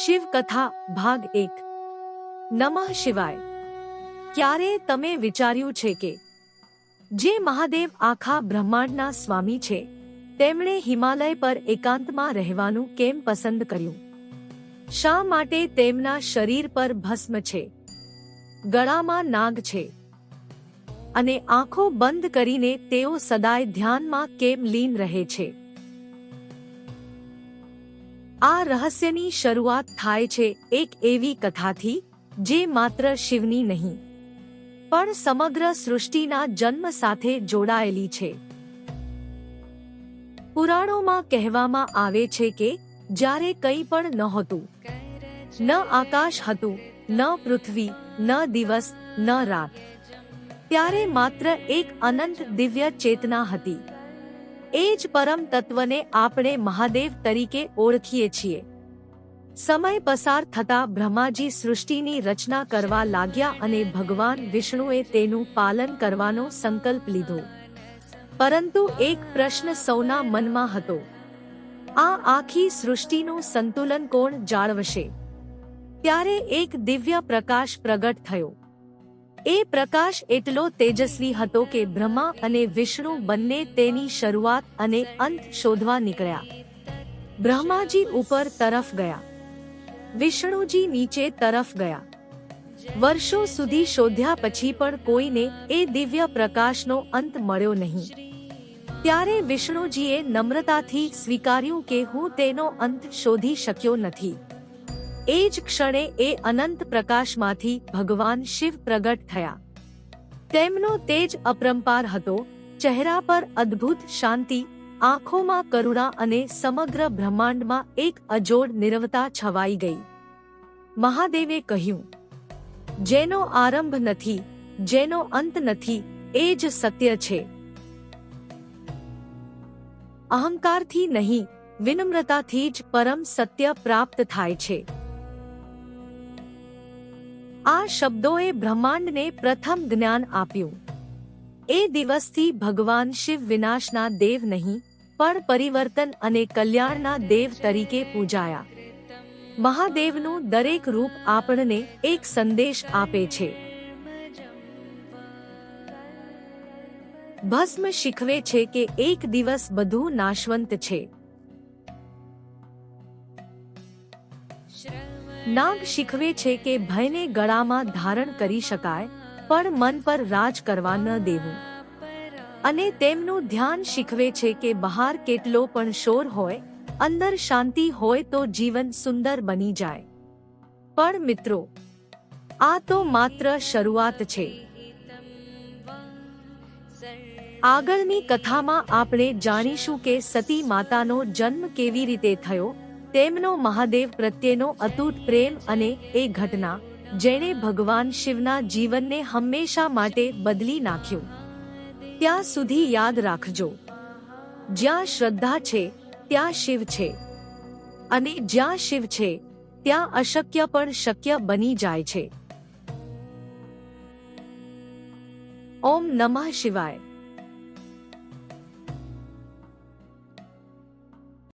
શિવ કથા ભાગ 1 નમઃ શિવાય। ક્યારે તમે વિચાર્યું છે કે જે મહાદેવ આખા બ્રહ્માંડના સ્વામી છે, તેમણે હિમાલય પર એકાંતમાં રહેવાનું કેમ પસંદ કર્યું? શા માટે તેમના શરીર પર ભસ્મ છે, ગળામાં નાગ છે અને આંખો બંધ કરીને તેઓ સદાય ધ્યાનમાં કેમ લીન રહે છે? આ રહસ્યની શરૂઆત થાય છે એક એવી કથાથી જે માત્ર શિવની નહીં પણ સમગ્ર સૃષ્ટિના જન્મ સાથે જોડાયેલી છે। પુરાણોમાં કહેવામાં આવે છે કે જ્યારે કંઈ પણ નહોતું, ન આકાશ હતું, ન પૃથ્વી, ન દિવસ, ન રાત, ત્યારે માત્ર એક અનંત દિવ્ય ચેતના હતી। એ જ પરમ તત્વને આપણે મહાદેવ તરીકે ઓળખીએ છીએ। સમય પસાર થતા બ્રહ્માજી સૃષ્ટિની રચના કરવા લાગ્યા અને ભગવાન વિષ્ણુએ તેનું પાલન કરવાનો સંકલ્પ લીધો। પરંતુ એક પ્રશ્ન સૌના મનમાં હતો, આ આખી સૃષ્ટિનું સંતુલન કોણ જાળવશે? ત્યારે એક દિવ્ય પ્રકાશ પ્રગટ થયો। એ પ્રકાશ એટલો તેજસ્વી હતો કે બ્રહ્મા અને વિષ્ણુ બંને તેની શરૂઆત અને અંત શોધવા નીકળ્યા। બ્રહ્માજી ઉપર તરફ ગયા, વિષ્ણુજી નીચે તરફ ગયા। વર્ષો સુધી શોધ્યા પછી પણ કોઈને એ દિવ્ય પ્રકાશનો અંત મળ્યો નહીં। ત્યારે વિષ્ણુજીએ નમ્રતાથી સ્વીકાર્યું કે હું તેનો અંત શોધી શક્યો નથી। એ જ ક્ષણે એ અનંત પ્રકાશમાંથી ભગવાન શિવ પ્રગટ થયા। તેમનો તેજ અપરંપાર હતો, ચહેરા પર અદ્ભુત શાંતિ, આંખોમાં કરુણા અને સમગ્ર બ્રહ્માંડમાં એક અજોડ નિરવતા છવાઈ ગઈ। મહાદેવે કહ્યું, જેનો આરંભ નથી, જેનો અંત નથી, એ જ સત્ય છે। અહંકારથી નહીં, વિનમ્રતાથી જ પરમ સત્ય પ્રાપ્ત થાય છે। આ શબ્દોએ બ્રહ્માંડને પ્રથમ જ્ઞાન આપ્યું। એ દિવસથી ભગવાન શિવ વિનાશના દેવ નહીં પણ પરિવર્તન અને કલ્યાણના દેવ તરીકે પૂજાયા। મહાદેવનું દરેક રૂપ આપણને એક સંદેશ આપે છે। ભસ્મ શીખવે છે કે એક દિવસ બધું નાશવંત છે। નાગ શીખવે છે કે ભયને ગળામાં ધારણ કરી શકાય પણ મન પર રાજ કરવા ન દેવું। અને તેમનું ધ્યાન શીખવે છે કે બહાર કેટલો પણ શોર હોય, અંદર શાંતિ હોય તો જીવન સુંદર બની જાય। પણ મિત્રો, આ તો માત્ર શરૂઆત છે। આગળની કથામાં આપણે જાણીશું કે સતી માતાનો જન્મ કેવી રીતે થયો, તેમનો મહાદેવ પ્રત્યેનો અતૂટ પ્રેમ અને એ ઘટના જેણે ભગવાન શિવના જીવનને હંમેશા માટે બદલી નાખ્યું। ત્યાં સુધી યાદ રાખજો, જ્યાં શ્રદ્ધા છે ત્યાં શિવ છે, અને જ્યાં શિવ છે ત્યાં અશક્ય પણ શક્ય બની જાય છે। ઓમ નમઃ શિવાય।